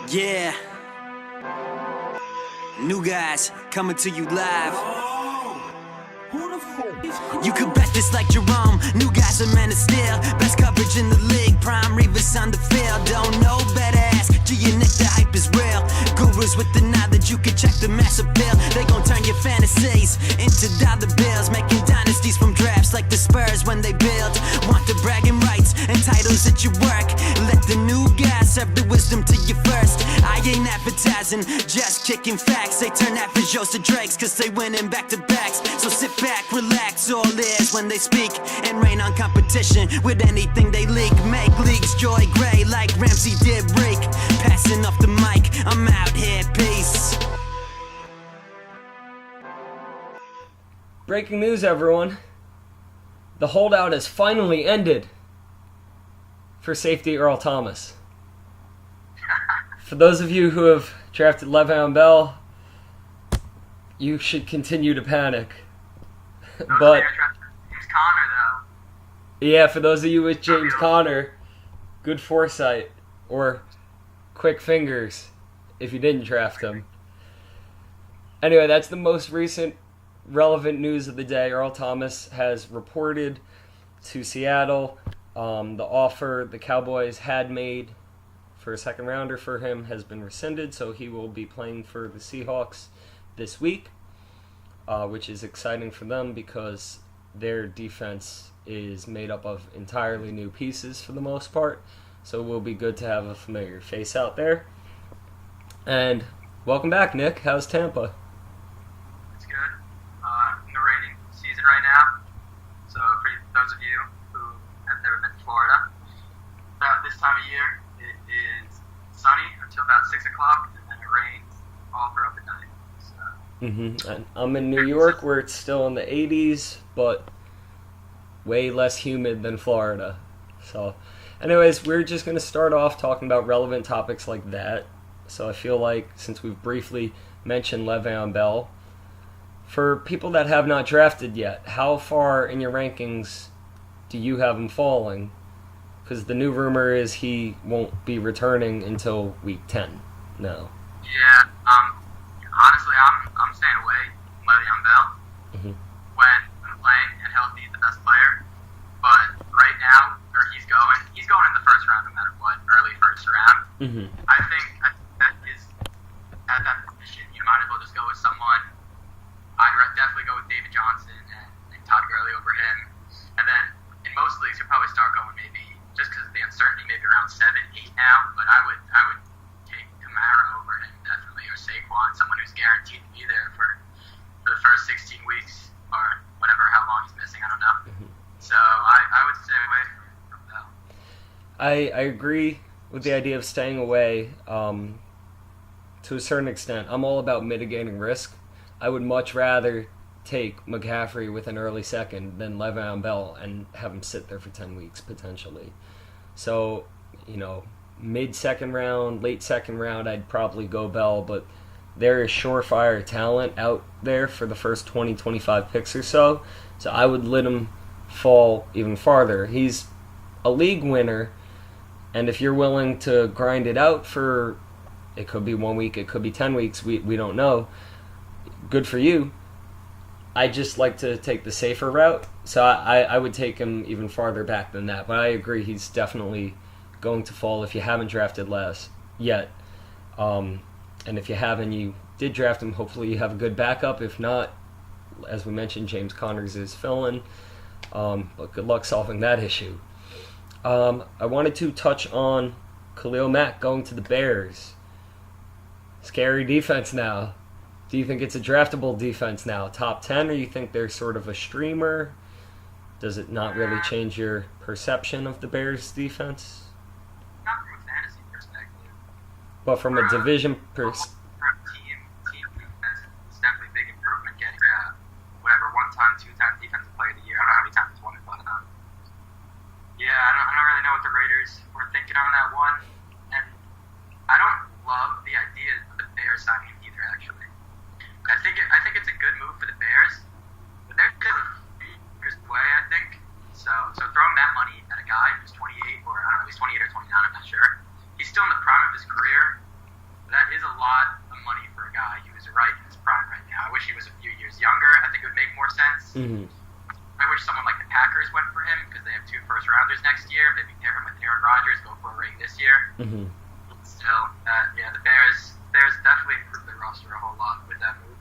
Yeah. New guys coming to you live. You could bet this like Jerome. New guys are men of steel. Best coverage in the league. Prime Reavers on the field. Don't know, better ask. G-Nick, the hype is real. Gurus with the knowledge, you can check the mass appeal. They gon' turn your fantasies into dollar bills. Making dynasties from drafts like the Spurs when they build. Want the bragging rights and titles at your work. Let the new guys serve the wisdom to you first. I ain't advertising, just kicking facts. They turn averages to Drakes cause they winning back to backs. So sit back, relax, all ears when they speak. And rain on competition with anything they leak. Make leagues joy gray like Ramsey did break. Passing off the mic, I'm out here, peace. Breaking news, everyone. The holdout has finally ended for safety Earl Thomas. For those of you who have drafted Le'Veon Bell, you should continue to panic. But James Conner, though. yeah, for those of you with James Conner, good foresight or quick fingers if you didn't draft him. Anyway, that's the most recent relevant news of the day. Earl Thomas has reported to Seattle. The offer the Cowboys had made for a second rounder for him has been rescinded, so he will be playing for the Seahawks this week, which is exciting for them because their defense is made up of entirely new pieces for the most part, so it will be good to have a familiar face out there. And welcome back, Nick. How's Tampa? It's good. In the rainy season right now, so for those of you who have never been to Florida, about this time of year, it is sunny until about 6 o'clock, and then it rains all throughout the night. So. And I'm in New York where it's still in the 80s, but way less humid than Florida. So, anyways, we're just going to start off talking about relevant topics like that. So I feel like since we've briefly mentioned Le'Veon Bell, for people that have not drafted yet, how far in your rankings do you have him falling? Because the new rumor is he won't be returning until week 10. No. Yeah, honestly, I'm staying away from Le'Veon Bell. When playing and healthy, he's the best player. But right now, where he's going in the first round no matter what, early first round. I think that is, at that position, you might as well just go with someone. I'd definitely go with David Johnson and Todd Gurley over him. And then in most leagues, you'll probably start going maybe, just because of the uncertainty, maybe around 7, 8 now. But I would take Kamara over him definitely, or Saquon, someone who's guaranteed to be there for the first 16 weeks or whatever, how long he's missing, I don't know. So I would stay away from Bell. I agree with the idea of staying away to a certain extent. I'm all about mitigating risk. I would much rather take McCaffrey with an early second than Le'Veon Bell and have him sit there for 10 weeks potentially. So, mid-second round, late second round, I'd probably go Bell, but there is surefire talent out there for the first 20, 25 picks or so. So I would let him fall even farther. He's a league winner, and if you're willing to grind it out for, it could be 1 week, it could be 10 weeks, we don't know, good for you. I just like to take the safer route, so I would take him even farther back than that. But I agree, he's definitely going to fall if you haven't drafted less yet. And if you haven't, you did draft him, hopefully you have a good backup. If not, as we mentioned, James Connors is filling. But good luck solving that issue. I wanted to touch on Khalil Mack going to the Bears. Scary defense now. Do you think it's a draftable defense now, top 10, or you think they're sort of a streamer? Does it not really change your perception of the Bears' defense? Not from a fantasy perspective. But from a division perspective. From team defense, it's definitely a big improvement getting whatever, one-time, two-time defensive player of the year. I don't know how many times it's won it, but yeah, I don't really know what the Raiders were thinking on that one. And I don't love the idea of the Bears signing him either, actually. I think it's a good move for the Bears, but they're still a few years away, I think. So throwing that money at a guy who's 28, or I don't know, he's 28 or 29, I'm not sure, he's still in the prime of his career. That is a lot of money for a guy who is right in his prime right now. I wish he was a few years younger. I think it would make more sense. Mm-hmm. I wish someone like the Packers went for him because they have 2 first-rounders next year. Maybe pair him with Aaron Rodgers, go for a ring this year. Mm-hmm. Still, the Bears definitely improved their roster a whole lot with that move.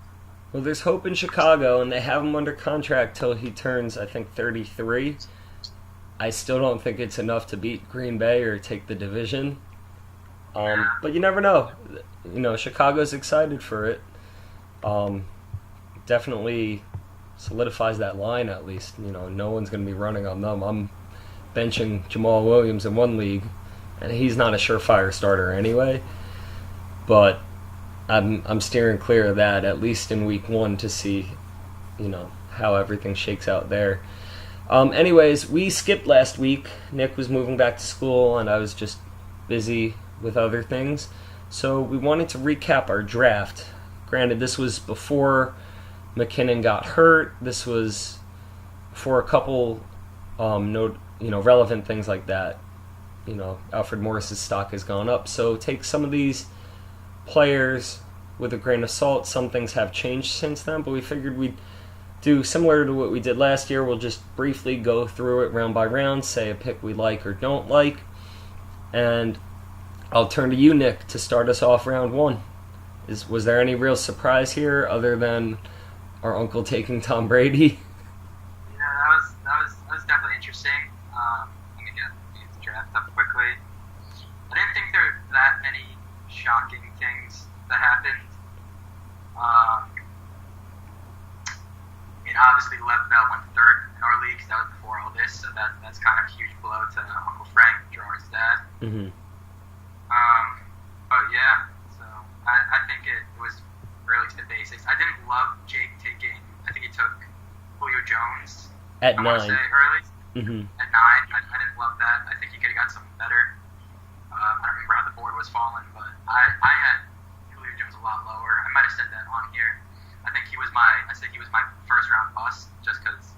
Well, there's hope in Chicago, and they have him under contract till he turns, I think, 33. I still don't think it's enough to beat Green Bay or take the division. But you never know. You know, Chicago's excited for it. Definitely solidifies that line at least. You know, no one's going to be running on them. I'm benching Jamal Williams in one league, and he's not a surefire starter anyway. But I'm steering clear of that at least in week 1 to see, you know, how everything shakes out there. Anyways, we skipped last week. Nick was moving back to school, and I was just busy with other things. So we wanted to recap our draft. Granted, this was before McKinnon got hurt. This was for a couple relevant things like that. You know, Alfred Morris's stock has gone up. So take some of these players with a grain of salt. Some things have changed since then, but we figured we'd do similar to what we did last year. We'll just briefly go through it round by round, say a pick we like or don't like. And I'll turn to you, Nick, to start us off round 1. Was there any real surprise here other than our uncle taking Tom Brady? Yeah, that was definitely interesting. Let me get the draft up quickly. I didn't think there were that many shocking things that happened. Obviously Lev Bell went 3rd in our league, 'cause that was before all this, so that's kind of a huge blow to Uncle Frank, Gerard's dad. Mm-hmm. But yeah, so I think it was really to the basics. I didn't love Jake taking, I think he took Julio Jones At I 9. want to say early. Mm-hmm. At 9, I didn't love that. I think he could have got something better. I don't remember how the board was falling, but I had Julio Jones a lot lower. I might have said that on here. I think he was my first round bust just because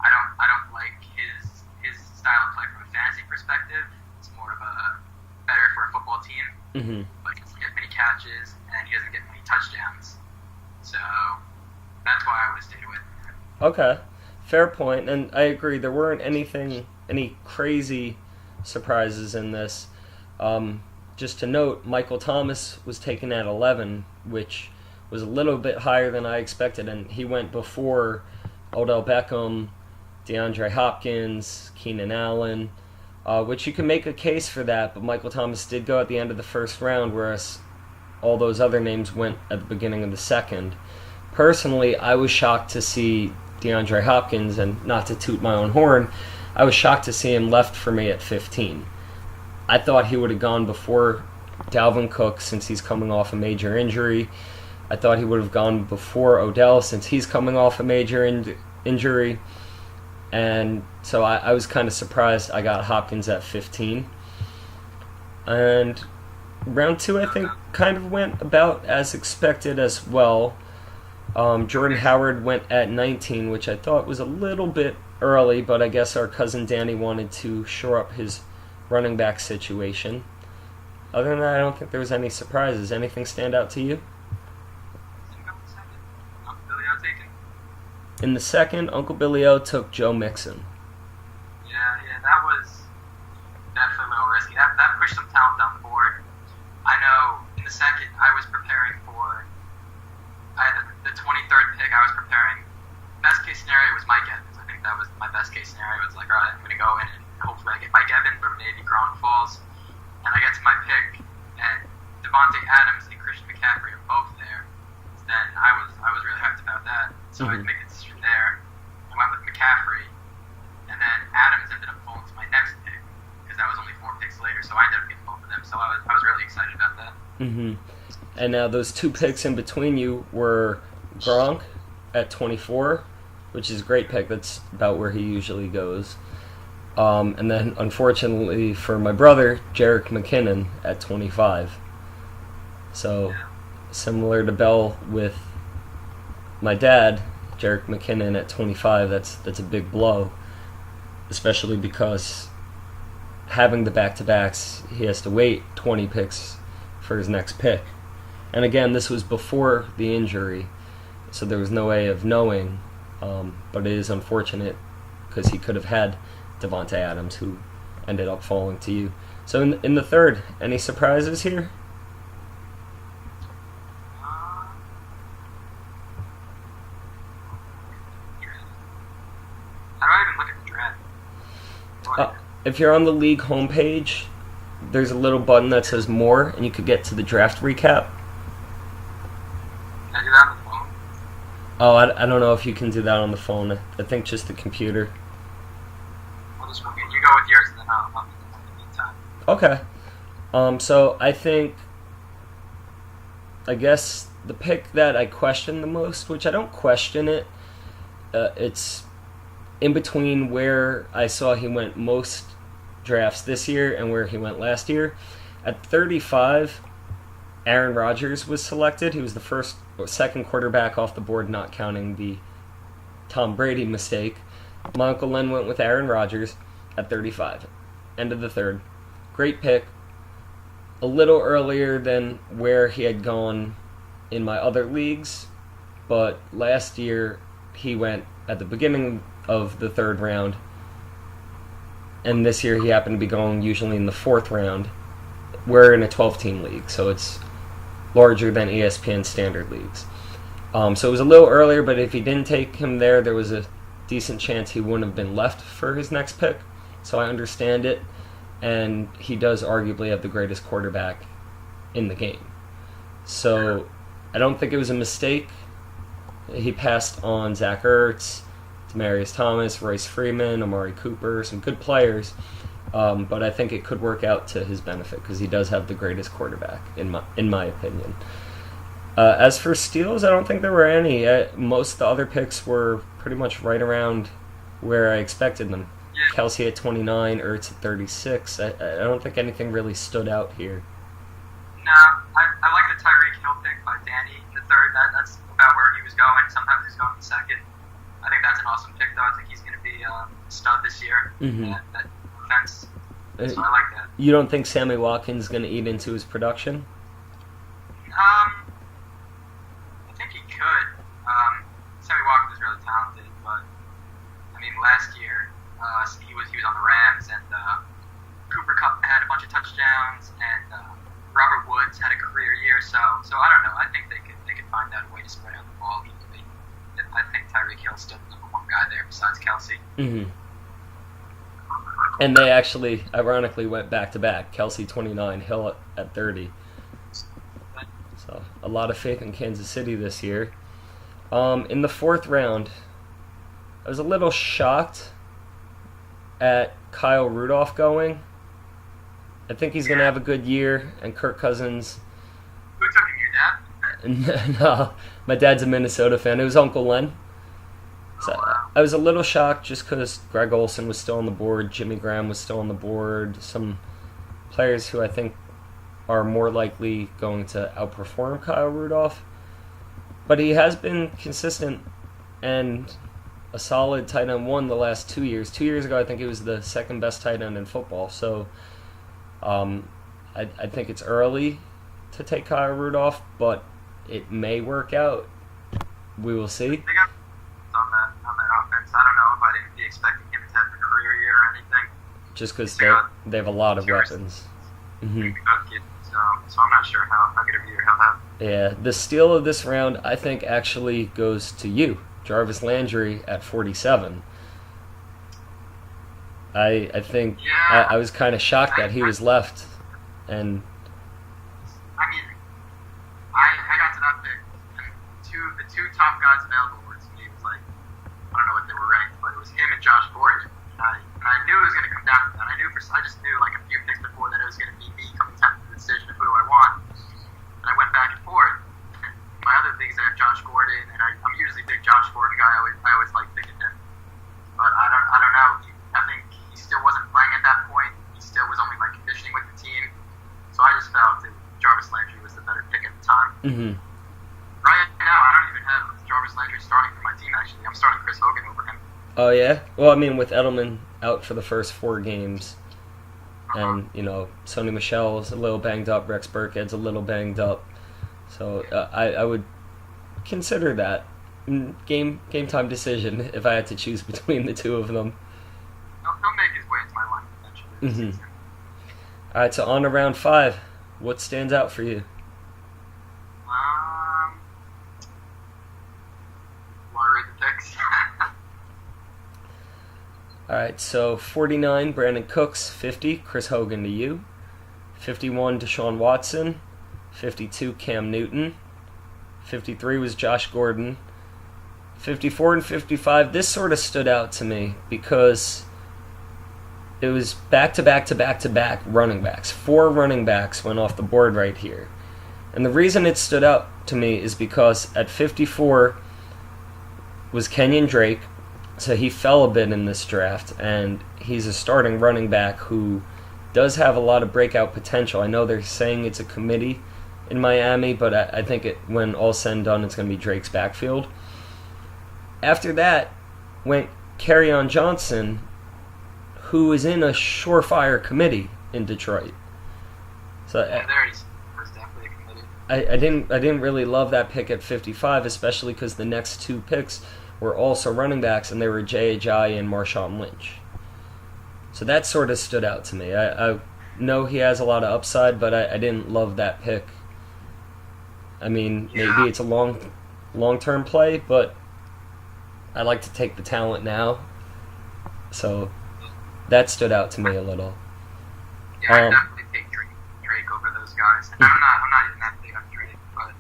I don't like his style of play from a fantasy perspective. It's more of a better for a football team. Mm-hmm. But he doesn't get many catches and he doesn't get many touchdowns. So that's why I would have stayed with. Okay, fair point, and I agree. There weren't any crazy surprises in this. Just to note, Michael Thomas was taken at 11, which was a little bit higher than I expected, and he went before Odell Beckham, DeAndre Hopkins, Keenan Allen, which you can make a case for that, but Michael Thomas did go at the end of the first round, whereas all those other names went at the beginning of the second. Personally, I was shocked to see DeAndre Hopkins, and not to toot my own horn, I was shocked to see him left for me at 15. I thought he would have gone before Dalvin Cook since he's coming off a major injury. I thought he would have gone before Odell since he's coming off a major injury. And so I was kind of surprised I got Hopkins at 15. And round 2, I think, kind of went about as expected as well. Jordan Howard went at 19, which I thought was a little bit early, but I guess our cousin Danny wanted to shore up his running back situation. Other than that, I don't think there was any surprises. Anything stand out to you? In the second, Uncle Billy O took Joe Mixon. Yeah, that was definitely a little risky. That pushed some talent down the board. I know in the second, I had the 23rd pick, I was preparing. Best case scenario was Mike Evans. I think that was my best case scenario. It's like, all right, I'm going to go in and hopefully I get Mike Evans or maybe Gronk falls. And I get to my pick, and Devontae Adams and Christian McCaffrey are both there. Then I was really hyped about that. So I had to make a decision there. I went with McCaffrey, and then Adams ended up falling to my next pick because that was only 4 picks later. So I ended up getting both of them. So I was really excited about that. Mm-hmm. And now those 2 picks in between you were Gronk at 24, which is a great pick. That's about where he usually goes. And then, unfortunately for my brother, Jerick McKinnon at 25. So, similar to Bell with my dad, Jerick McKinnon at 25, that's a big blow, especially because having the back-to-backs, he has to wait 20 picks for his next pick. And again, this was before the injury, so there was no way of knowing, but it is unfortunate because he could have had Devontae Adams, who ended up falling to you. So in the third, any surprises here? How do I even look at the draft? If you're on the league homepage, there's a little button that says More, and you could get to the draft recap. Can I do that on the phone? Oh, I don't know if you can do that on the phone. I think just the computer. I'll just look at you go with yours, and then I'll do that in the meantime. Okay. So I guess the pick that I question the most, which I don't question it, it's in between where I saw he went most drafts this year and where he went last year. At 35, Aaron Rodgers was selected. He was the second quarterback off the board, not counting the Tom Brady mistake. My Uncle Len went with Aaron Rodgers at 35. End of the third. Great pick. A little earlier than where he had gone in my other leagues, but last year he went at the beginning of the third round, and this year he happened to be going usually in the fourth round. We're in a 12-team league, so it's larger than ESPN standard leagues. So it was a little earlier, but if he didn't take him there was a decent chance he wouldn't have been left for his next pick. So I understand it, and he does arguably have the greatest quarterback in the game. So I don't think it was a mistake. He passed on Zach Ertz, Demaryius Thomas, Royce Freeman, Amari Cooper, some good players, but I think it could work out to his benefit because he does have the greatest quarterback, in my opinion. As for steals, I don't think there were any. Most of the other picks were pretty much right around where I expected them. Yeah. Kelsey at 29, Ertz at 36. I don't think anything really stood out here. No, I like the Tyreek Hill pick by Danny in the third. That's about where he was going. Sometimes he's going in the second. I think that's an awesome pick, though. I think he's going to be a stud this year. Mm-hmm. That defense. So I like that. You don't think Sammy Watkins is going to eat into his production? I think he could. Sammy Watkins is really talented, but I mean, last year he was on the Rams, and Cooper Kupp had a bunch of touchdowns, and Robert Woods had a career year. So I don't know. I think they could find out a way to spread out the ball equally. I think Tyreek Hill's still the number one guy there besides Kelsey. Mm-hmm. And they actually, ironically, went back-to-back. Kelsey 29, Hill at 30. So a lot of faith in Kansas City this year. In the fourth round, I was a little shocked at Kyle Rudolph going. I think he's going to have a good year, and Kirk Cousins... Who took him, your dad? No, my dad's a Minnesota fan. It was Uncle Len. So I was a little shocked just because Greg Olsen was still on the board, Jimmy Graham was still on the board, some players who I think are more likely going to outperform Kyle Rudolph. But he has been consistent and a solid tight end one the last 2 years. 2 years ago, I think he was the second best tight end in football. So I think it's early to take Kyle Rudolph, but it may work out. We will see. They got on that offense. I don't know if I'd be expecting him to have a career year or anything. Just because they have a lot of weapons. Mm-hmm. So I'm not sure how good of a year he'll have. Yeah, the steal of this round, I think, actually goes to you, Jarvis Landry at 47. I think I was kind of shocked that he was left, and I mean, I got to that pick, and the two top guys available were, to me, was like, I don't know what they were ranked, but it was him and Josh Gordon. And I knew it was going to come down to that. I just knew like a few picks before that it was going to be me coming down to the decision of who do I want. And I went back and forth. And in my other leagues, I have Josh Gordon, and I'm usually a big Josh Gordon guy. I always like picking him. But I don't know. I think he still wasn't playing at that point. He still was only like conditioning with the team. So I just felt that Jarvis Landry was the better pick at the time. mm-hmm. Right now, I don't even have Jarvis Landry starting for my team, actually. I'm starting Chris Hogan over him. Oh yeah. Well, I mean, with Edelman out for the first 4 games, And, Sony Michel's a little banged up, Rex Burkhead's a little banged up. So I would consider that game time decision if I had to choose between the two of them. He'll make his way into my line eventually. Mm-hmm. All right, so on to round 5. What stands out for you? Want to read the picks? All right, so 49, Brandon Cooks. 50, Chris Hogan to you. 51, Deshaun Watson. 52, Cam Newton. 53 was Josh Gordon. 54 and 55, this sort of stood out to me because it was back-to-back running backs. 4 running backs went off the board right here. And the reason it stood out to me is because at 54 was Kenyon Drake, so he fell a bit in this draft, and he's a starting running back who does have a lot of breakout potential. I know they're saying it's a committee in Miami, but I think when all's said and done, it's going to be Drake's backfield. After that went Kerryon Johnson, who is in a surefire committee in Detroit. So there he's definitely a committee. I didn't really love that pick at 55, especially because the next 2 picks were also running backs, and they were Jay Ajayi and Marshawn Lynch. So that sort of stood out to me. I know he has a lot of upside, but I didn't love that pick. I mean, maybe it's a long-term play, but I like to take the talent now. So that stood out to me a little. Yeah, I definitely take Drake over those guys. And I'm not even that big on Drake, but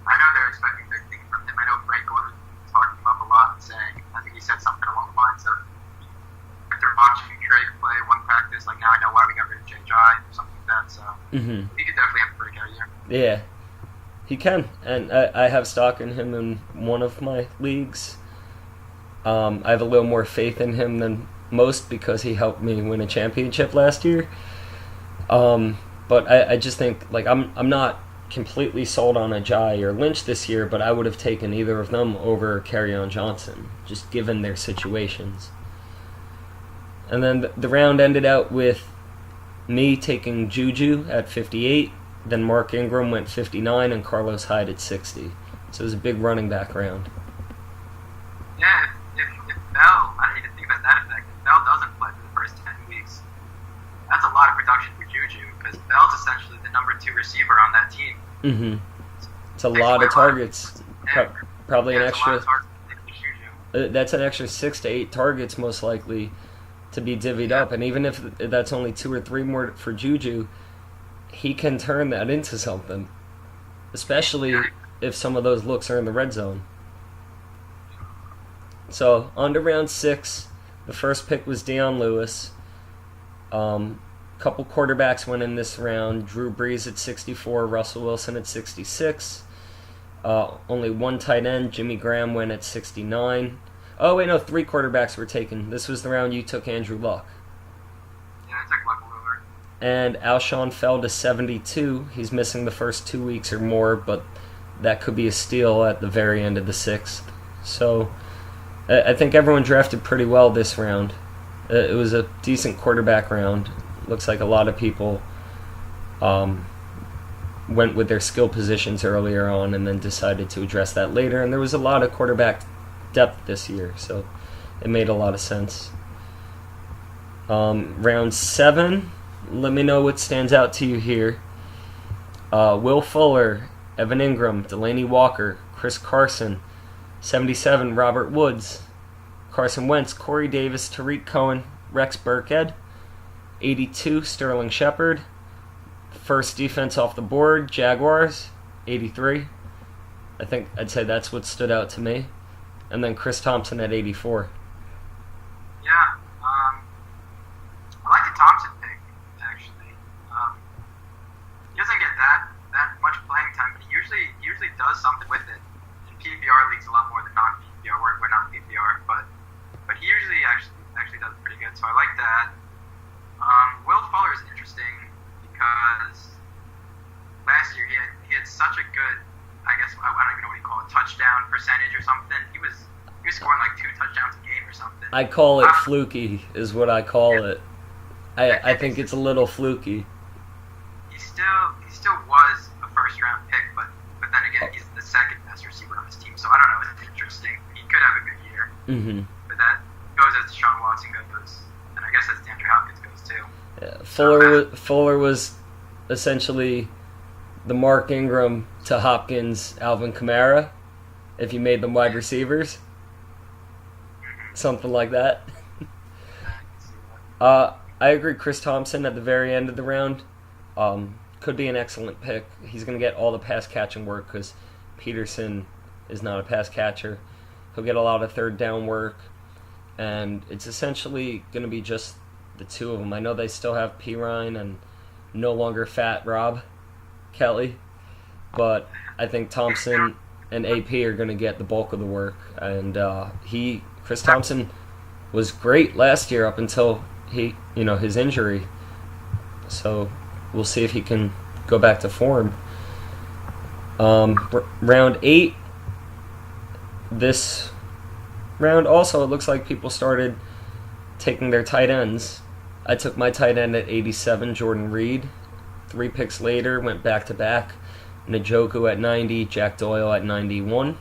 I know they're expecting big things from him. I know Frank Gordon was talking him up a lot, saying, I think he said something along the lines of, after watching Drake play one practice, like, now I know why we got rid of Jay or something like that. So he could definitely have a breakout year. Yeah, he can, and I have stock in him in one of my leagues. I have a little more faith in him than most because he helped me win a championship last year. But I just think, like, I'm not completely sold on Ajayi or Lynch this year, but I would have taken either of them over Kerryon Johnson, just given their situations. And then the round ended out with me taking Juju at 58, then Mark Ingram went 59, and Carlos Hyde at 60. So it was a big running back round. Yeah, if Bell, I didn't even think about that effect. If Bell doesn't play for the first 10 weeks, that's a lot of production for Juju, because Bell's essentially the number 2 receiver on that team. Mm-hmm. It's a lot of targets. Probably an extra. That's an extra 6 to 8 targets, most likely, to be divvied up. And even if that's only 2 or 3 more for Juju, he can turn that into something, especially if some of those looks are in the red zone. So, on to round 6. The first pick was Deion Lewis. Couple quarterbacks went in this round. Drew Brees at 64, Russell Wilson at 66. Only 1 tight end, Jimmy Graham, went at 69. Oh, wait, no, 3 quarterbacks were taken. This was the round you took Andrew Luck. Yeah, I took Luck over. And Alshon fell to 72. He's missing the first 2 weeks or more, but that could be a steal at the very end of the 6th. So I think everyone drafted pretty well this round. It was a decent quarterback round. Looks like a lot of people went with their skill positions earlier on and then decided to address that later. And there was a lot of quarterback depth this year, so it made a lot of sense. Round 7, let me know what stands out to you here. Will Fuller, Evan Ingram, Delaney Walker, Chris Carson, 77, Robert Woods, Carson Wentz, Corey Davis, Tariq Cohen, Rex Burkhead, 82, Sterling Shepard, first defense off the board, Jaguars, 83. I think I'd say that's what stood out to me. And then Chris Thompson at 84. Yeah, I like the Thompson pick, actually. He doesn't get that much playing time, but he usually does something with it. In PPR leagues a lot more than non-PPR. We're not PPR, but he usually actually does pretty good, so I like that. Will Fuller is interesting because last year he had such a good, I guess, I don't even know what you call it, touchdown percentage or something. He was scoring like 2 touchdowns a game or something. I call it fluky, is what I call it. I think it's a little fluky. He still was a first round pick, but then again, he's the second best receiver on his team. So I don't know. It's interesting. He could have a good year, but that goes as Deshaun Watson goes, and I guess as DeAndre Hopkins goes too. Yeah, Fuller was essentially the Mark Ingram to Hopkins, Alvin Kamara, if you made them wide receivers, something like that. I agree. Chris Thompson at the very end of the round could be an excellent pick. He's going to get all the pass catching work because Peterson is not a pass catcher. He'll get a lot of third down work, and it's essentially going to be just the two of them. I know they still have Pirine and no longer fat Rob Kelly, but I think Thompson and AP are going to get the bulk of the work. And Chris Thompson was great last year up until his injury. So we'll see if he can go back to form. Round 8. This round also, it looks like people started taking their tight ends. I took my tight end at 87, Jordan Reed. 3 picks later, went back-to-back. Njoku at 90, Jack Doyle at 91.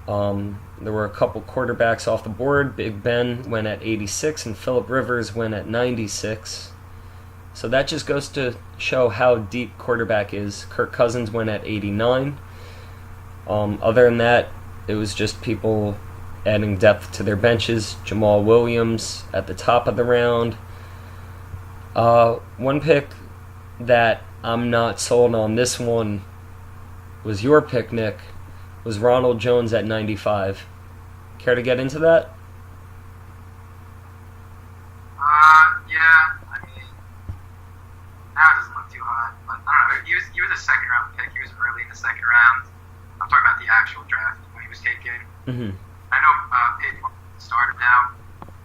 There were a couple quarterbacks off the board. Big Ben went at 86, and Phillip Rivers went at 96. So that just goes to show how deep quarterback is. Kirk Cousins went at 89. Other than that, it was just people adding depth to their benches. Jamal Williams at the top of the round. One pick that I'm not sold on, this one was your pick, Nick, was Ronald Jones at 95. Care to get into that? Yeah, I mean, now it doesn't look too hot, but I don't know. He was a second round pick. He was early in the second round. I'm talking about the actual draft when he was taken. Mm-hmm. I know Peyton started now,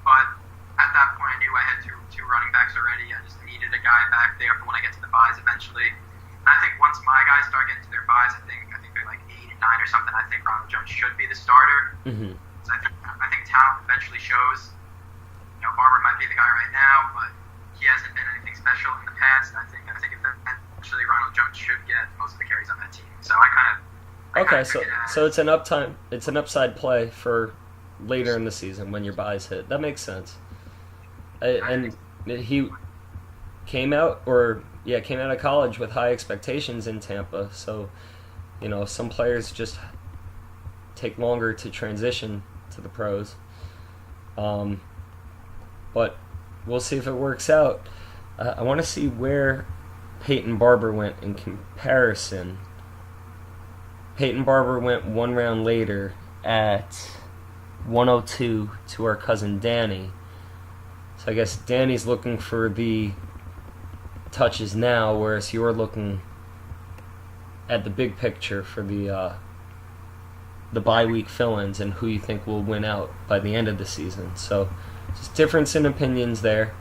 but at that point I knew I had two running backs already. I just needed a guy back there for when I get to the buys eventually. And I think once my guys start getting to their buys, I think they're like 8 and 9 or something. I think Ronald Jones should be the starter. Mm-hmm. So I think talent eventually shows. Barber might be the guy right now, but he hasn't been anything special in the past. I think eventually Ronald Jones should get most of the carries on that team. So so it's an upside play for later in the season when your buys hit. That makes sense. And he came out of college with high expectations in Tampa. So, some players just take longer to transition to the pros. But we'll see if it works out. I want to see where Peyton Barber went in comparison. Peyton Barber went 1 round later at 102 to our cousin Danny. So I guess Danny's looking for the touches now, whereas you're looking at the big picture for the bye week fill-ins and who you think will win out by the end of the season. So just difference in opinions there.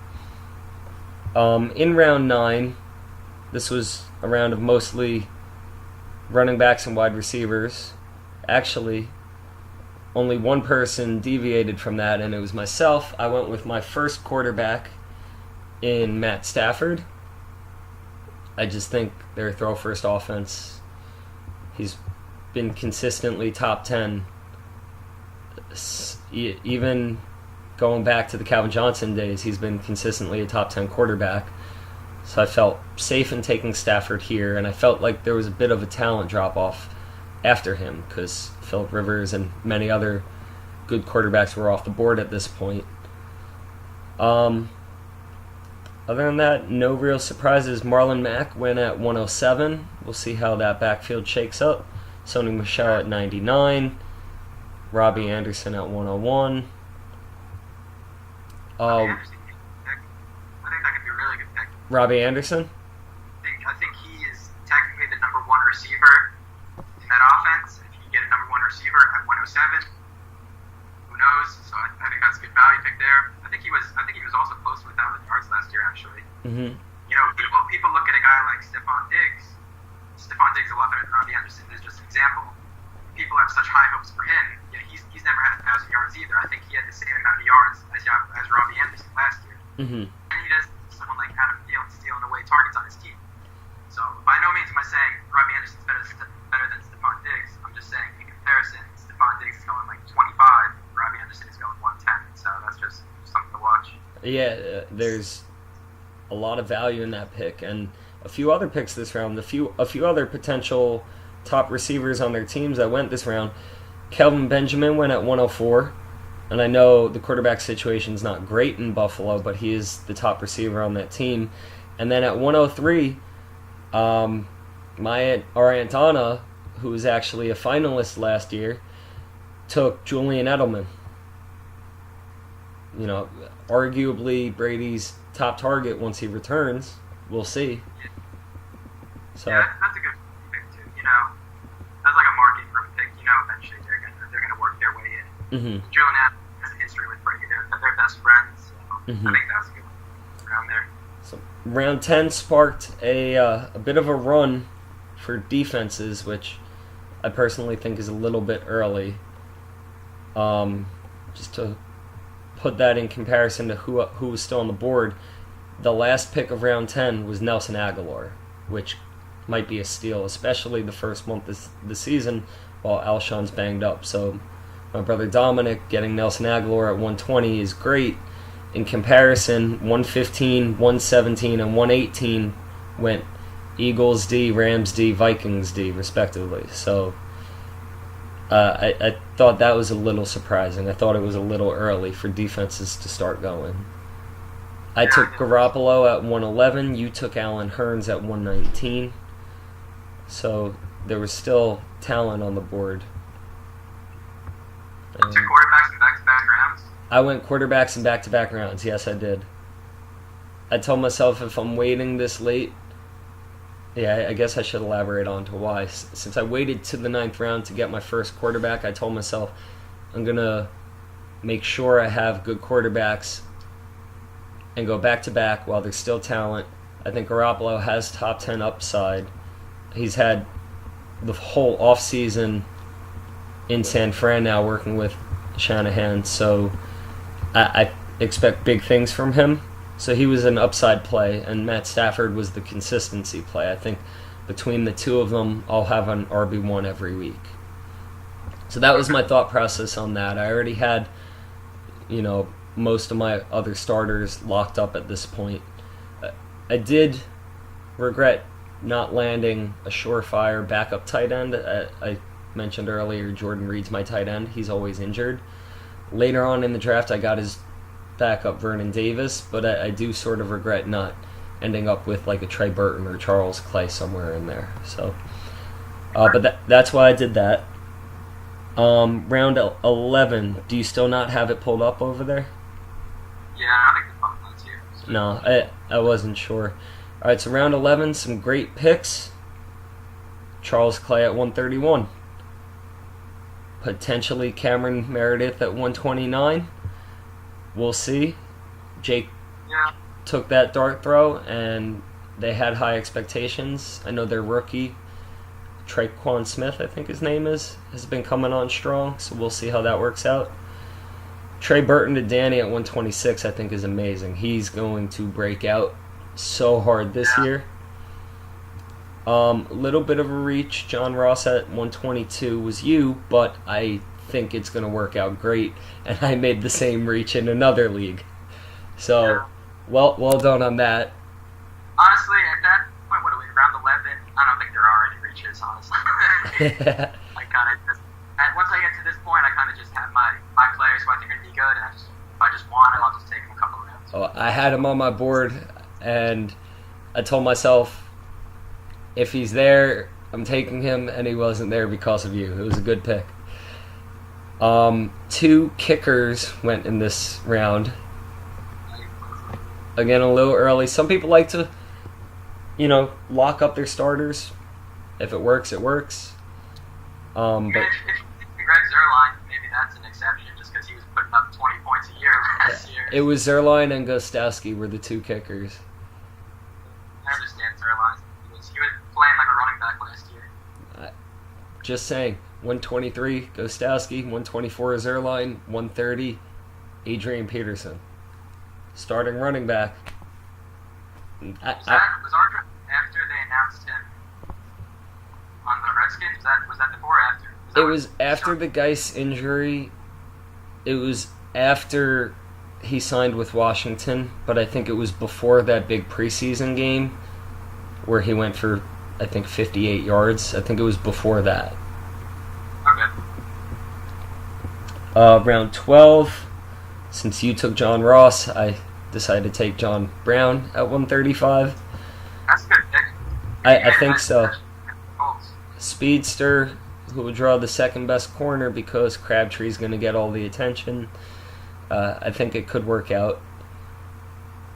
In round 9, this was a round of mostly running backs and wide receivers. Actually, only one person deviated from that, and it was myself. I went with my first quarterback in Matt Stafford. I just think their throw-first offense, he's been consistently top 10. Even going back to the Calvin Johnson days, he's been consistently a top 10 quarterback. So I felt safe in taking Stafford here, and I felt like there was a bit of a talent drop-off after him because Phillip Rivers and many other good quarterbacks were off the board at this point. Other than that, no real surprises. Marlon Mack went at 107. We'll see how that backfield shakes up. Sony Michel at 99. Robbie Anderson at 101. I think that could be a really good pick. Robbie Anderson? I think he is technically the number 1 receiver in that offense. If you can get a number 1 receiver at 107, who knows? So I think that's a good value pick there. I think he was also close to 1,000 yards last year, actually. Mm-hmm. People look at a guy like Stephon Diggs. Stephon Diggs is a lot better than Robbie Anderson. There's just an example. People have such high hopes for him. Yeah, he's never had 1,000 yards either. I think he had the same amount of yards as Robbie Anderson last year. Mm-hmm. And he someone like Adam Thielen stealing away targets on his team. So by no means am I saying Robbie Anderson's better than Stephon Diggs. I'm just saying in comparison, Stephon Diggs is going like 25, Robbie Anderson is going 110. So that's just something to watch. Yeah, there's a lot of value in that pick, and a few other picks this round. A few other potential top receivers on their teams that went this round. Kelvin Benjamin went at 104, and I know the quarterback situation is not great in Buffalo, but he is the top receiver on that team. And then at 103, our Aunt Anna, who was actually a finalist last year, took Julian Edelman. You know, arguably Brady's top target once he returns. We'll see. So. Yeah, that's a good pick too. You know, that's like a market room pick. You know, eventually they're gonna work their way in. Mm-hmm. Julian Edelman has a history with Brady. They're best friends. So I think that was a good one around there. So round 10 sparked a bit of a run for defenses, which I personally think is a little bit early. Just to put that in comparison to who was still on the board, the last pick of round 10 was Nelson Aguilar, which might be a steal, especially the first month of the season while Alshon's banged up. So my brother Dominic getting Nelson Aguilar at 120 is great. In comparison, 115, 117, and 118 went Eagles D, Rams D, Vikings D, respectively. So I thought that was a little surprising. I thought it was a little early for defenses to start going. I took Garoppolo at 111. You took Allen Hurns at 119. So there was still talent on the board. Two quarterbacks in back-to-back rounds. I went quarterbacks in back-to-back rounds. Yes, I did. I told myself if I'm waiting this late, I guess I should elaborate on to why. Since I waited to the 9th round to get my first quarterback, I told myself I'm going to make sure I have good quarterbacks and go back-to-back while there's still talent. I think Garoppolo has top 10 upside. He's had the whole offseason in San Fran now working with Shanahan, so I expect big things from him. So he was an upside play, and Matt Stafford was the consistency play. I think between the two of them, I'll have an RB1 every week. So that was my thought process on that. I already had, most of my other starters locked up at this point. I did regret not landing a surefire backup tight end. I mentioned earlier Jordan Reed's my tight end. He's always injured. Later on in the draft, I got his backup Vernon Davis, but I do sort of regret not ending up with like a Trey Burton or Charles Clay somewhere in there. So, but that's why I did that. Round 11, do you still not have it pulled up over there? Yeah, I think the phone one's here. So. No, I wasn't sure. All right, so round 11, some great picks. Charles Clay at 131. Potentially Cameron Meredith at 129. We'll see. Jake took that dart throw, and they had high expectations. I know their rookie, Traquan Smith, I think his name is, has been coming on strong, so we'll see how that works out. Trey Burton to Danny at 126, I think, is amazing. He's going to break out so hard this year. Little bit of a reach. John Ross at 122 was you, but I think it's going to work out great. And I made the same reach in another league. So, well done on that. Honestly, at that point, what are we, round 11? I don't think there are any reaches, honestly. I kind of just, once I get to this point, I kind of just have my players who I think are going to be good, and if I just want them, I'll just take them a couple of rounds. Oh, I had him on my board, and I told myself, if he's there, I'm taking him, and he wasn't there because of you. It was a good pick. 2 kickers went in this round. Again, a little early. Some people like to, lock up their starters. If it works, it works. But if Greg Zuerlein, maybe that's an exception, just because he was putting up 20 points a year last year. It was Zuerlein and Gostowski were the 2 kickers. I understand Zuerlein. He was playing like a running back last year. Just saying, 123 Gostowski, 124 Zuerlein, 130 Adrian Peterson. Starting running back. Was our draft after they announced him on the Redskins? Was that before or after? It was after the Geis injury. It was after he signed with Washington, but I think it was before that big preseason game where he went for, I think, 58 yards. I think it was before that. Okay. Round 12, since you took John Ross, I decided to take John Brown at 135. That's a good pick. I think so. Colts. Speedster, who would draw the second best corner because Crabtree's going to get all the attention. I think it could work out.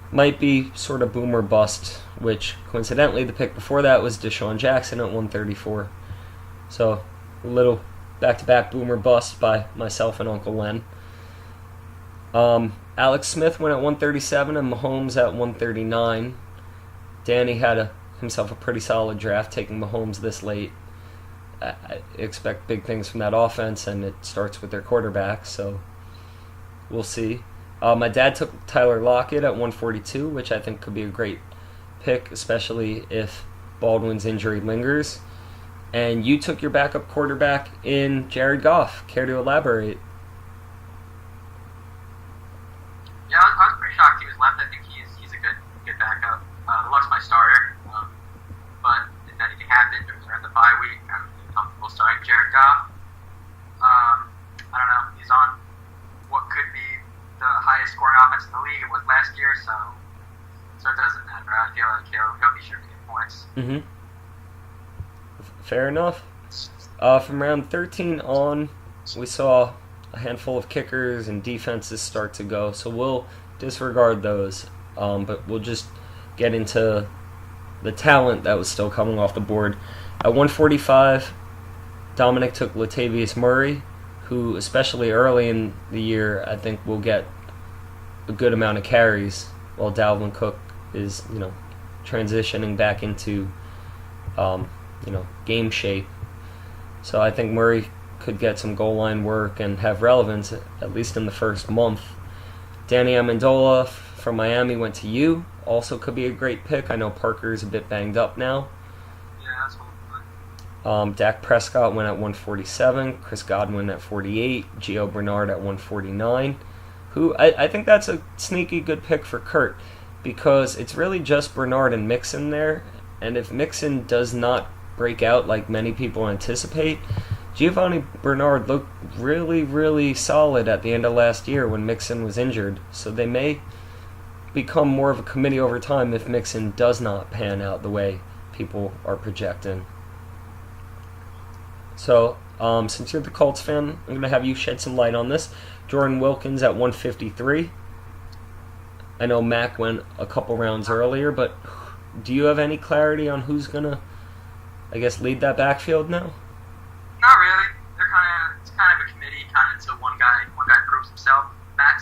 Might be sort of boom or bust, which coincidentally the pick before that was Deshaun Jackson at 134. So a little back-to-back boom or bust by myself and Uncle Len. Alex Smith went at 137 and Mahomes at 139. Danny had himself a pretty solid draft, taking Mahomes this late. I expect big things from that offense, and it starts with their quarterback, so we'll see. My dad took Tyler Lockett at 142, which I think could be a great pick, especially if Baldwin's injury lingers. And you took your backup quarterback in Jared Goff. Care to elaborate? Yeah, I was pretty shocked he was left. I think he's a good backup. Luck's my starter, but if anything happened during the bye week, I'm comfortable starting Jared Goff. I don't know. He's on what could be the highest scoring offense in the league. It was last year, so it doesn't matter. I feel like he'll be sure to get points. Mm-hmm. Fair enough. From round 13 on, we saw a handful of kickers and defenses start to go, so we'll disregard those. But we'll just get into the talent that was still coming off the board. At 145, Dominic took Latavius Murray, who, especially early in the year, I think will get a good amount of carries, while Dalvin Cook is, transitioning back into, game shape. So I think Murray could get some goal line work and have relevance, at least in the first month. Danny Amendola from Miami went to you. Also could be a great pick. I know Parker's a bit banged up now. Yeah, that's what Dak Prescott went at 147. Chris Godwin at 48. Gio Bernard at 149. Who I think that's a sneaky good pick for Kurt, because it's really just Bernard and Mixon there. And if Mixon does not break out like many people anticipate, Giovanni Bernard looked really, really solid at the end of last year when Mixon was injured. So they may become more of a committee over time if Mixon does not pan out the way people are projecting. So, since you're the Colts fan, I'm going to have you shed some light on this. Jordan Wilkins at 153. I know Mac went a couple rounds earlier, but do you have any clarity on who's going to, lead that backfield now? Not really. It's kind of a committee, until one guy proves himself. Mac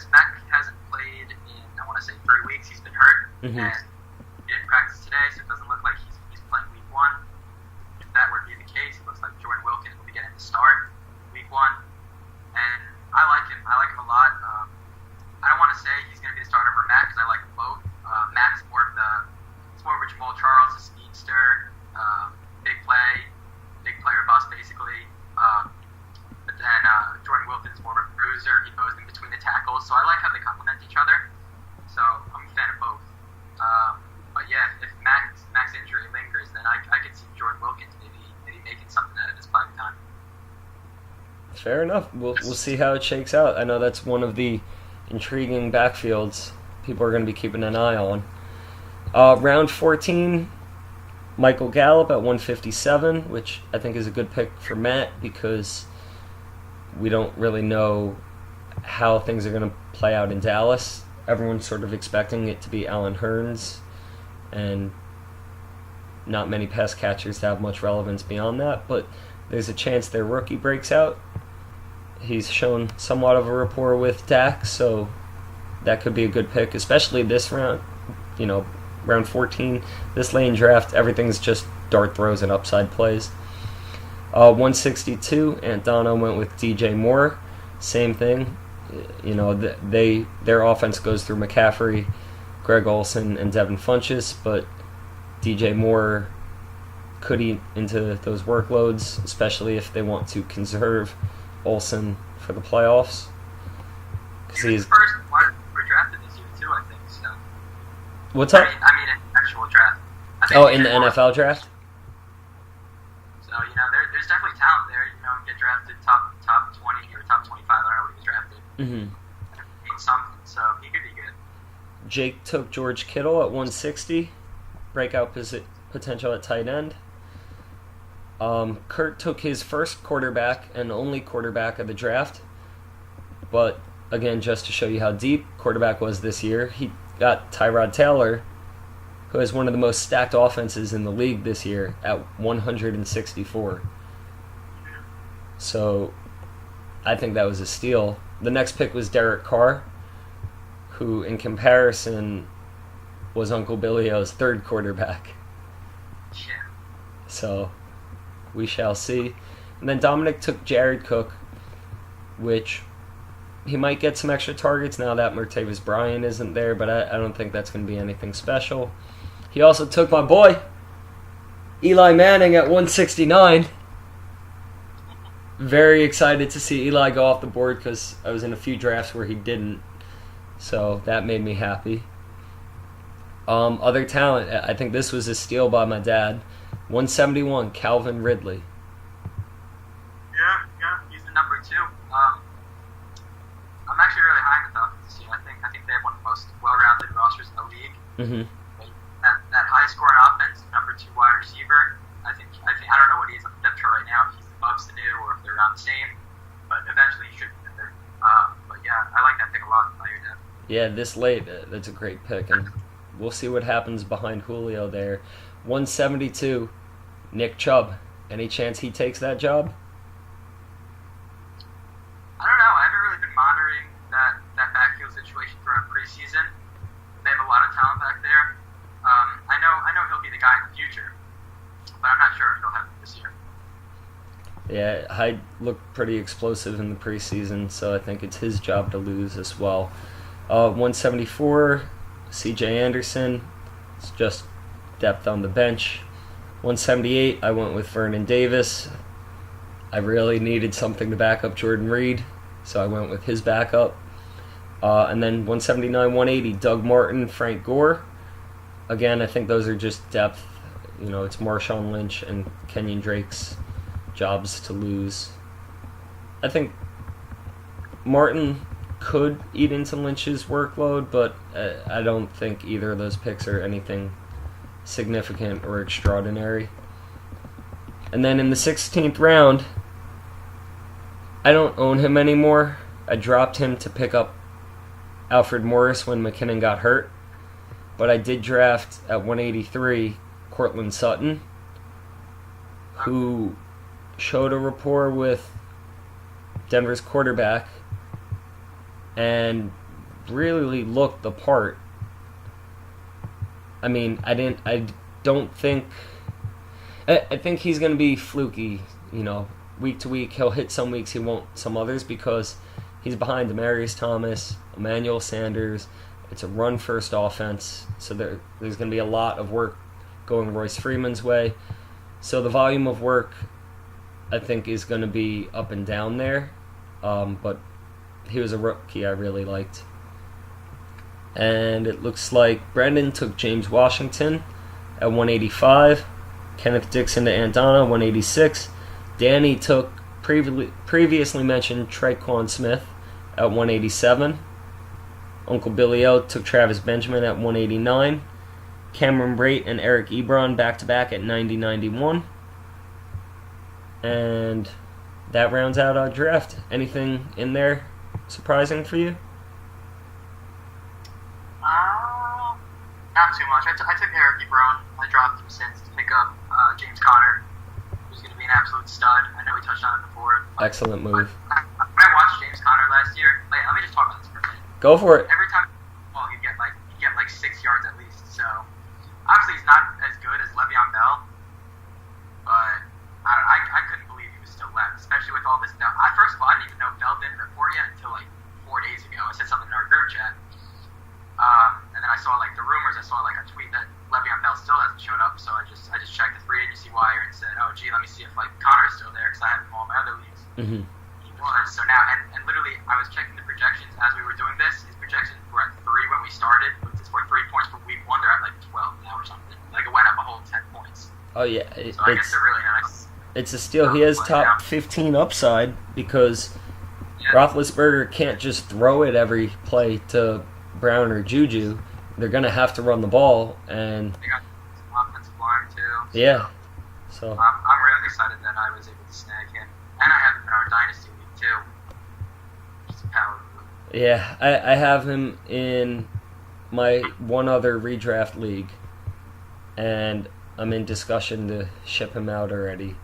hasn't played in, I want to say, 3 weeks. He's been hurt, Mm-hmm. and he didn't practice today, so it doesn't look like he's playing week 1. If that were to be the case, it looks like Jordan Wilkins will be getting the start week 1, and I like him. I like him a lot. I don't want to say he's going to be the starter over Mac because I like them both. Mac's more of a Jamal Charles, a speedster, big player bust basically. But then Jordan Wilkins is more of a bruiser. He goes in between the tackles, so I like how they complement each other. So I'm a fan of both. But yeah, if Mac's injury lingers, then I could see Jordan Wilkins maybe making something out of his playing time. Fair enough. We'll see how it shakes out. I know that's one of the intriguing backfields people are going to be keeping an eye on. Round 14, Michael Gallup at 157, which I think is a good pick for Matt because we don't really know how things are going to play out in Dallas. Everyone's sort of expecting it to be Allen Hurns, and not many pass catchers to have much relevance beyond that, but there's a chance their rookie breaks out. He's shown somewhat of a rapport with Dak, so that could be a good pick, especially this round. Round 14, this lane draft, everything's just dart throws and upside plays. 162, Antona went with DJ Moore. Same thing. Their offense goes through McCaffrey, Greg Olson and Devin Funchess, but DJ Moore could eat into those workloads, especially if they want to conserve Olson for the playoffs. Because he's the first wide receiver drafted this year too, I think. So. What's up? I mean, in actual draft. In the NFL draft. So there's definitely talent there. Get drafted top 20 or top 25. I don't know what he was drafted. Mm-hmm. Something, so he could be good. Jake took George Kittle at 160, breakout potential at tight end. Kurt took his first quarterback and only quarterback of the draft, but again, just to show you how deep quarterback was this year, he got Tyrod Taylor, who has one of the most stacked offenses in the league this year, at 164. So I think that was a steal. The next pick was Derek Carr, who in comparison was Uncle Billy O's third quarterback. Yeah. So we shall see. And then Dominic took Jared Cook, which he might get some extra targets now that Martavis Bryant isn't there, but I don't think that's going to be anything special. He also took my boy, Eli Manning, at 169. Very excited to see Eli go off the board because I was in a few drafts where he didn't. So that made me happy. Other talent, I think this was a steal by my dad. 171, Calvin Ridley. Yeah, he's the number 2. I'm actually really high on the Falcons this year. I think they have one of the most well-rounded rosters in the league. Mm-hmm. That high-scoring offense, number 2 wide receiver. I don't know what he is on the depth chart right now. If he's above Sanu or if they're around the same, but eventually he should be there. But yeah, I like that pick a lot by your dad. Yeah, this late, that's a great pick, and we'll see what happens behind Julio there. 172, Nick Chubb. Any chance he takes that job? I don't know. I haven't really been monitoring that backfield situation throughout preseason. They have a lot of talent back there. I know he'll be the guy in the future, but I'm not sure if he'll happen this year. Yeah, Hyde looked pretty explosive in the preseason, so I think it's his job to lose as well. 174, C.J. Anderson. It's just depth on the bench. 178, I went with Vernon Davis. I really needed something to back up Jordan Reed, so I went with his backup. And then 179, 180, Doug Martin, Frank Gore. Again, I think those are just depth. It's Marshawn Lynch and Kenyon Drake's jobs to lose. I think Martin could eat into Lynch's workload, but I don't think either of those picks are anything significant or extraordinary. And then in the 16th round, I don't own him anymore. I dropped him to pick up Alfred Morris when McKinnon got hurt, but I did draft at 183 Cortland Sutton, who showed a rapport with Denver's quarterback and really looked the part. I mean, I think he's going to be fluky, week to week. He'll hit some weeks, he won't some others, because he's behind Demaryius Thomas, Emmanuel Sanders. It's a run-first offense, so there's going to be a lot of work going Royce Freeman's way. So the volume of work, I think, is going to be up and down there. But he was a rookie I really liked. And it looks like Brendan took James Washington at 185. Kenneth Dixon to Andana, 186. Danny took previously mentioned Traquan Smith at 187. Uncle Billy O took Travis Benjamin at 189. Cameron Brate and Eric Ebron back-to-back at 90-91. And that rounds out our draft. Anything in there surprising for you? Not too much. I took Eric Ebron. I dropped him since to pick up James Conner, who's going to be an absolute stud. I know we touched on it before. Excellent move. When I watched James Conner last year, let me just talk about this for a minute. Go for it. Every time he'd get like 6 yards at least. So obviously he's not as good as Le'Veon Bell, but I couldn't believe he was still left, especially with all this stuff. First of all, I didn't even know Bell didn't report yet until like 4 days ago. I said something in our group chat, and then I saw like the so I just checked the free agency wire and said, oh gee, let me see if like Connor's still there because I have him in all my other leagues. Mm-hmm. He was. So now, and literally, I was checking the projections as we were doing this. His projections were at 3 when we started, which is for 3 points for week 1. They're at like 12 now or something. Like it went up a whole 10 points. Oh yeah, So I guess they're really nice. it's a steal. He has top 15 upside because Roethlisberger can't just throw it every play to Brown or Juju. They're gonna have to run the ball, and They got some offensive line too. So yeah. So I'm really excited that I was able to snag him, and I have him in our dynasty league too. Just a power move. yeah, I have him in my one other redraft league, and I'm in discussion to ship him out already,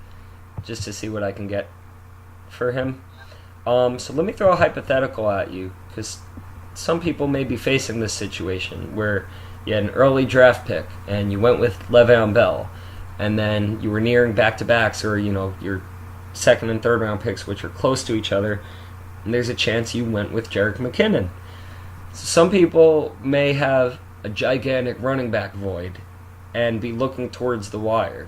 just to see what I can get for him. So let me throw a hypothetical at you, because some people may be facing this situation where you had an early draft pick and you went with Le'Veon Bell, and then you were nearing back-to-backs, or your second and third round picks, which are close to each other, and there's a chance you went with Jerick McKinnon. So some people may have a gigantic running back void and be looking towards the wire.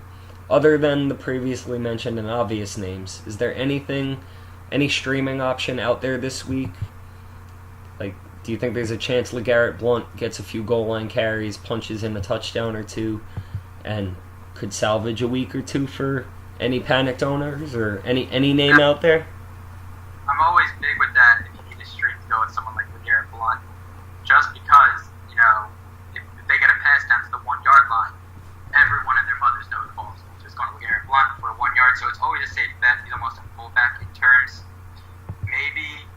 Other than the previously mentioned and obvious names, is there any streaming option out there this week? Like, do you think there's a chance LeGarrette Blount gets a few goal line carries, punches in a touchdown or two, and could salvage a week or two for any panicked owners, or any name out there? I'm always big with that if you need a stream to go with someone like LeGarrette Blount, just because, if they get a pass down to the 1 yard line, everyone and their mothers know the ball's just going to LeGarrette Blount for a 1 yard, so it's always a safe bet. He's almost a fullback in terms. Maybe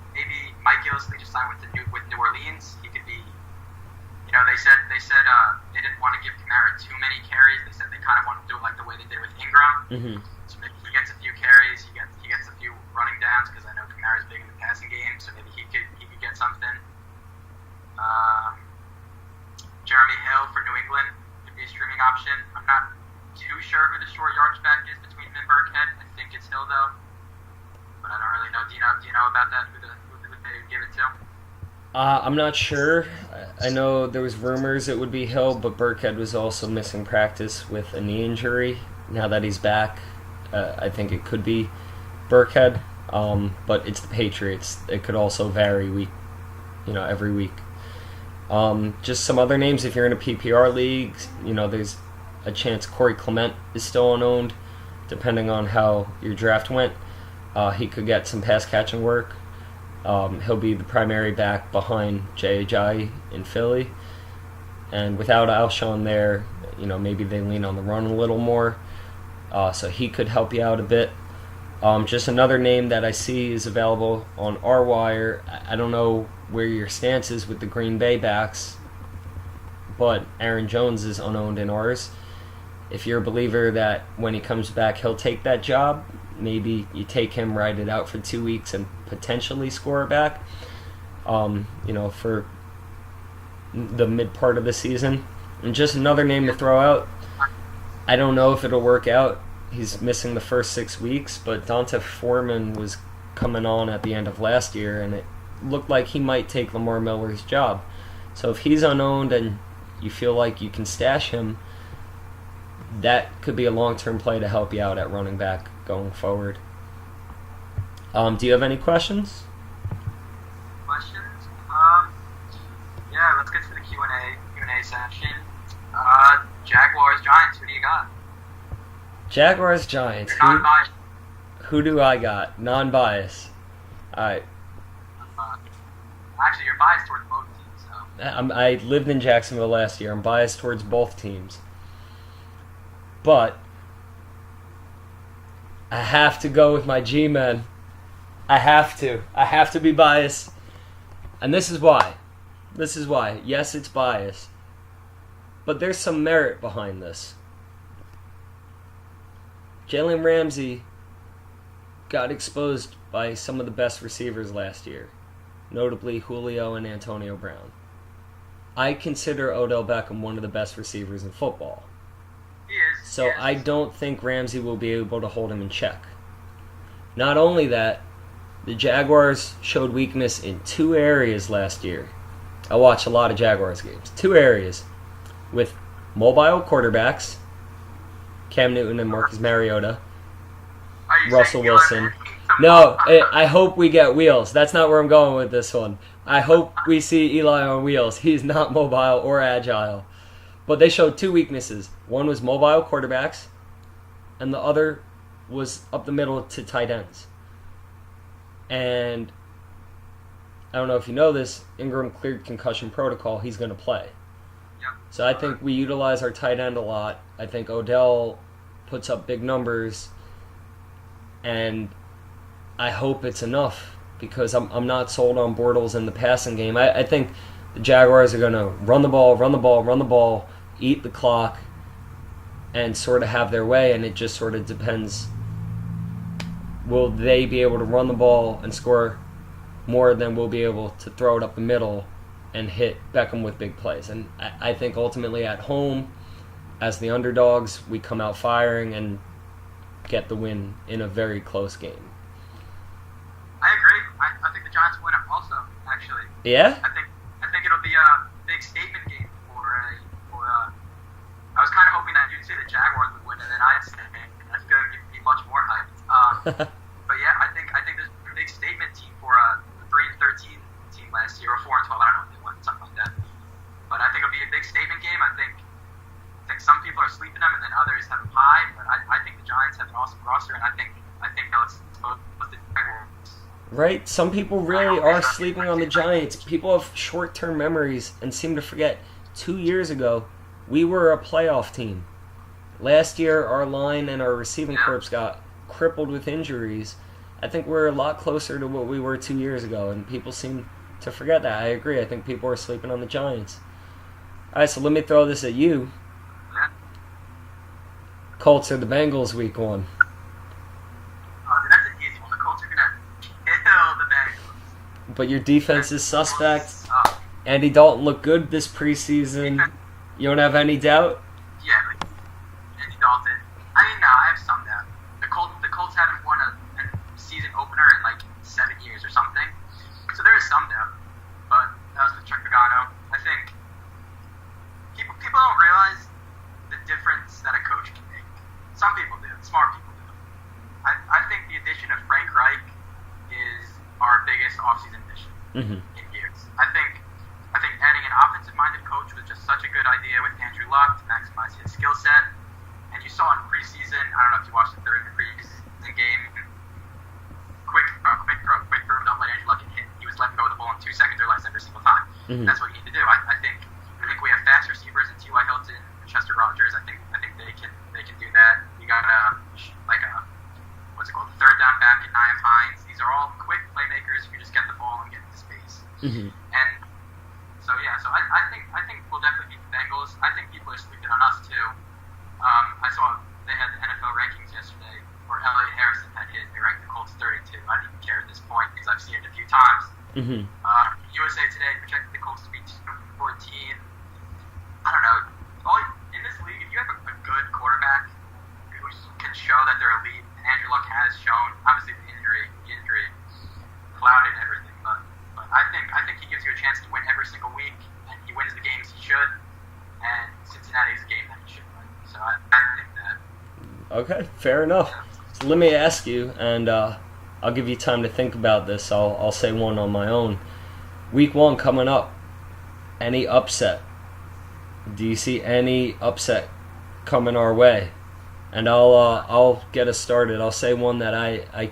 Mike Gillisley just signed with New Orleans. He could be, they said they didn't want to give Kamara too many carries. They said they kind of want to do it like the way they did with Ingram. Mm-hmm. So maybe he gets a few carries, he gets a few running downs, because I know Kamara's big in the passing game. So maybe he could get something. Jeremy Hill for New England could be a streaming option. I'm not too sure who the short yards back is between him and Burkhead. I think it's Hill though, but I don't really know. Do you know about that? Who they give it to? I'm not sure. I know there was rumors it would be Hill, but Burkhead was also missing practice with a knee injury. Now that he's back, I think it could be Burkhead. But it's the Patriots. It could also vary every week. Just some other names. If you're in a PPR league, there's a chance Corey Clement is still unowned, depending on how your draft went. He could get some pass catching work. He'll be the primary back behind Jay Ajayi in Philly. And without Alshon there, maybe they lean on the run a little more. So he could help you out a bit. Just another name that I see is available on our wire. I don't know where your stance is with the Green Bay backs, but Aaron Jones is unowned in ours. If you're a believer that when he comes back he'll take that job, maybe you take him, ride it out for 2 weeks, and potentially score it back, for the mid part of the season. And just another name to throw out, I don't know if it'll work out. He's missing the first 6 weeks, but Donta Foreman was coming on at the end of last year, and it looked like he might take Lamar Miller's job. So if he's unowned and you feel like you can stash him, that could be a long-term play to help you out at running back going forward. Do you have any questions? Questions? Yeah, let's get to the Q&A section. Jaguars, Giants, who do you got? Jaguars, Giants. Non-biased. Who do I got? Non-bias. Alright. Actually, you're biased towards both teams, so. I lived in Jacksonville last year. I'm biased towards both teams. But I have to go with my G-men. I have to be biased. And this is why. Yes, it's bias. But there's some merit behind this. Jalen Ramsey got exposed by some of the best receivers last year, notably Julio and Antonio Brown. I consider Odell Beckham one of the best receivers in football. He is. So Yes. I don't think Ramsey will be able to hold him in check. Not only that, the Jaguars showed weakness in 2 areas last year. I watched a lot of Jaguars games. 2 areas. With mobile quarterbacks Cam Newton and Marcus Mariota. Are you Russell saying Eli Wilson. Manning needs some No, ball? I hope we get wheels. That's not where I'm going with this one. I hope we see Eli on wheels. He's not mobile or agile. But they showed two weaknesses. One was mobile quarterbacks, and the other was up the middle to tight ends. And I don't know if you know this, Ingram cleared concussion protocol. He's going to play. Yep. So I think we utilize our tight end a lot. I think Odell puts up big numbers, and I hope it's enough because I'm not sold on Bortles in the passing game. I think the Jaguars are going to run the ball, eat the clock, and sort of have their way, and it just sort of depends. Will they be able to run the ball and score more than we'll be able to throw it up the middle and hit Beckham with big plays? And I think ultimately at home, as the underdogs, we come out firing and get the win in a very close game. I agree. I think the Giants win it also, actually. Yeah? I think it'll be a big statement game I was kind of hoping that you'd say the Jaguars would win, and then I'd say that's going to be much more hyped. But yeah, I think there's a big statement team for a 3-13 team last year, or 4-12. I don't know if they won, something like that. But I think it'll be a big statement game. I think some people are sleeping them, and then others have them high. But I think the Giants have an awesome roster, and I think they'll expose the Jaguars. Right? Some people really are sleeping on the Giants. People have short-term memories and seem to forget 2 years ago we were a playoff team. Last year, our line and our receiving corps got crippled with injuries. I think we're a lot closer to what we were 2 years ago, and people seem to forget that. I agree. I think people are sleeping on the Giants. All right, so let me throw this at you. Colts or the Bengals week 1? That's an easy one. The Colts are going to kill the Bengals. But your defense is suspect. Andy Dalton looked good this preseason. You don't have any doubt? Yeah, but Andy Dalton. I mean, no, I have some doubt. The Colts haven't won a season opener in like 7 years or something, so there is some doubt. But that was with Chuck Pagano. I think people don't realize the difference that a coach can make. Some people do. Smart people do. I think the addition of Frank Reich is our biggest offseason addition in years. I think adding an offensive-minded coach was just such a good idea with Andrew Luck to maximize his skill set. And you saw in preseason, I don't know if you watched the third preseason game, quick throw, don't let Andrew Luck get hit. He was letting go of the ball in 2 seconds or less every single time. That's what you need to do. I think we have fast receivers in T.Y. Hilton and Chester Rogers. I think they can do that. You got third down back in Nyheim Hines. These are all quick playmakers who just get the ball and get into space. And so I think we'll definitely beat the Bengals. I think people are sleeping on us too. I saw they had the NFL rankings yesterday where Elliott Harrison had hit. They ranked the Colts 32. I don't even care at this point because I've seen it a few times. USA Today projected the Colts to be 2-14. I don't know. In this league, if you have a good quarterback who can show that they're elite, and Andrew Luck has shown, obviously the injury clouded everything, but I think he gives you a chance to win every single week, and he wins the games he should, and Cincinnati is a game that he should win. So I think that. Okay, fair enough. So let me ask you, and I'll give you time to think about this. I'll say one on my own. Week 1 coming up. Any upset? Do you see any upset coming our way? And I'll get us started. I'll say one that I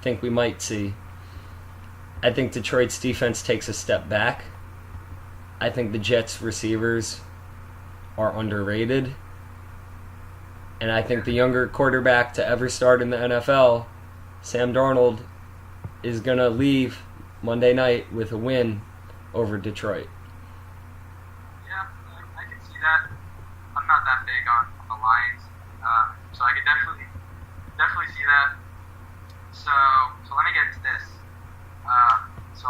think we might see. I think Detroit's defense takes a step back. I think the Jets' receivers are underrated. And I think the younger quarterback to ever start in the NFL, Sam Darnold, is going to leave Monday night with a win over Detroit. Yeah, I can see that. I'm not that big on the Lions, so I could definitely see that. So let me get into this. So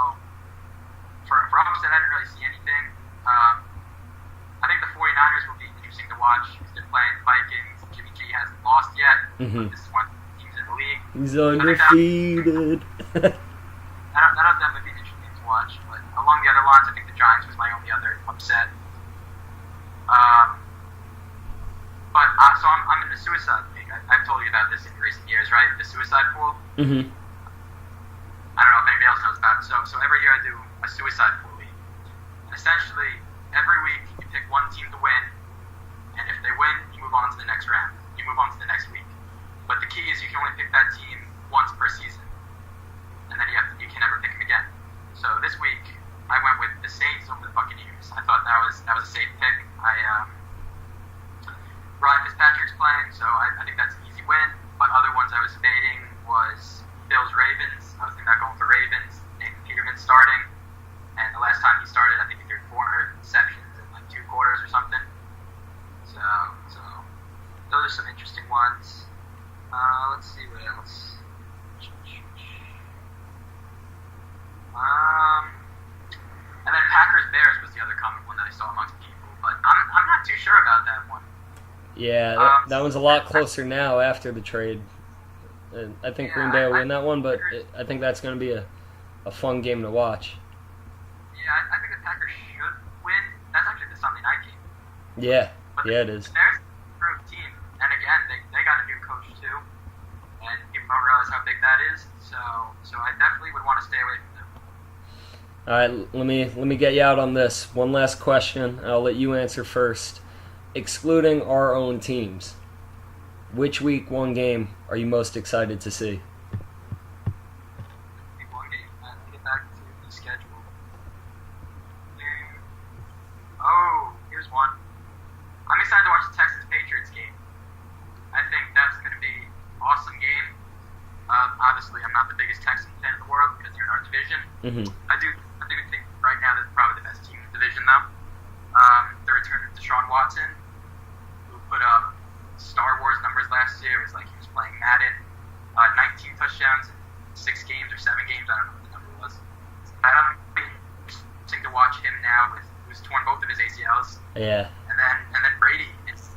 for upset, I didn't really see anything. I think the 49ers will be interesting to watch because they're playing Vikings. Jimmy G hasn't lost yet. This is one of the teams in the league. He's undefeated. That'll definitely be interesting to watch. But along the other lines, I think the Giants was my only other upset. So I'm in the suicide league. I've told you about this in recent years, right? The suicide pool. Mm-hmm. I don't know if anybody else knows about it. So every year I do a suicide pool league. And essentially, every week you pick one team to win, and if they win, you move on to the next round. You move on to the next week. But the key is you can only pick that team once per season, and then you can never pick them again. So this week I went with the Saints over the Buccaneers. I thought that was a safe pick. Ryan Fitzpatrick's playing, so I think that's an easy win. But other ones I was fading was Bills Ravens. I was thinking about going for Ravens. Nathan Peterman starting, and the last time he started, I think he threw 400 receptions in like 2 quarters or something. So those are some interesting ones. Let's see what else. And then Packers Bears was the other common one that I saw amongst people, but I'm not too sure about that one. Yeah, that one's a lot closer now after the trade. And I think Green Bay will win that one, but I think that's going to be a fun game to watch. Yeah, I think the Packers should win. That's actually the Sunday night game. Yeah, But it is. The Bears are a improved team, and again, they got a new coach too, and people don't realize how big that is. So I definitely would want to stay away from them. All right, let me get you out on this. One last question. I'll let you answer first. Excluding our own teams, which week 1 game are you most excited to see? Week 1 game. Let's get back to the schedule. Oh, here's one. I'm excited to watch the Texans Patriots game. I think that's going to be an awesome game. Obviously, I'm not the biggest Texans fan in the world because they're in our division. Mm-hmm. I do think right now they're probably the best team in the division, though. The return of Deshaun Watson, who put up Star Wars numbers last year. It was like he was playing Madden. 19 touchdowns in 6 games or 7 games. I don't know what the number was. That'll be interesting to watch him now who's torn both of his ACLs. Yeah. And then Brady. It's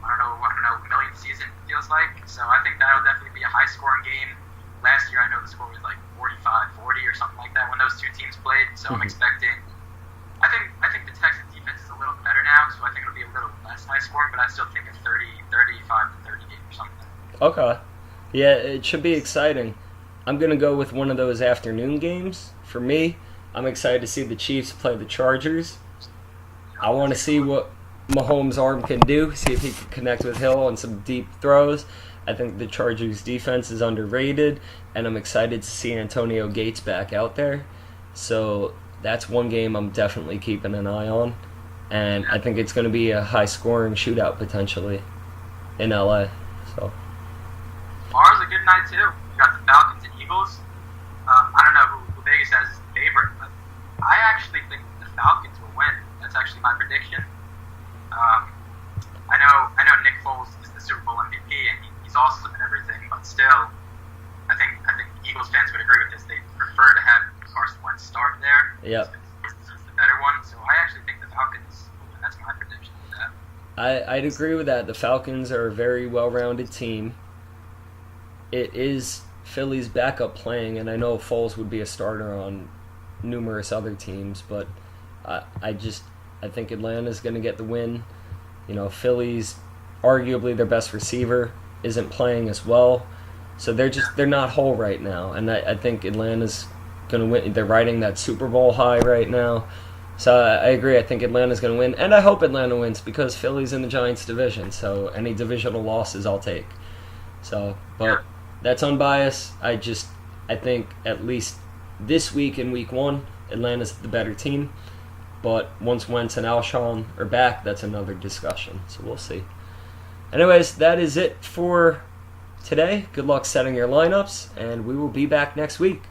I don't know, millionth season feels like. So I think that'll definitely be a high scoring game. Last year I know the score was like 45-40 or something like that when those 2 teams played. So I'm expecting. I think the Texans defense is a little better now, so I think it'll be a little less high scoring, but I still think a 35-30 game or something. Okay. Yeah, it should be exciting. I'm going to go with one of those afternoon games. For me, I'm excited to see the Chiefs play the Chargers. I want to see what Mahomes' arm can do, see if he can connect with Hill on some deep throws. I think the Chargers' defense is underrated, and I'm excited to see Antonio Gates back out there. So that's one game I'm definitely keeping an eye on, and I think it's going to be a high-scoring shootout potentially in LA. So Tomorrow's a good night too. You got the Falcons and Eagles. I don't know who Vegas has as the favorite, but I actually think the Falcons will win. That's actually my prediction. I know Nick Foles is the Super Bowl MVP and he's awesome and everything, but still, I think Eagles fans would agree with this. They prefer to have Carson Wentz start there. Yep. It's the better one. So I actually think the Falcons will win. That's my prediction of that. I'd agree with that. The Falcons are a very well-rounded team. It is Philly's backup playing, and I know Foles would be a starter on numerous other teams, but I think Atlanta's going to get the win. You know, Philly's arguably their best receiver isn't playing as well, so they're not whole right now, and I think Atlanta's going to win. They're riding that Super Bowl high right now. So I agree. I think Atlanta's going to win, and I hope Atlanta wins because Philly's in the Giants division. So any divisional losses, I'll take. So, but that's unbiased. I think at least this week in Week 1, Atlanta's the better team. But once Wentz and Alshon are back, that's another discussion. So we'll see. Anyways, that is it for today. Good luck setting your lineups, and we will be back next week.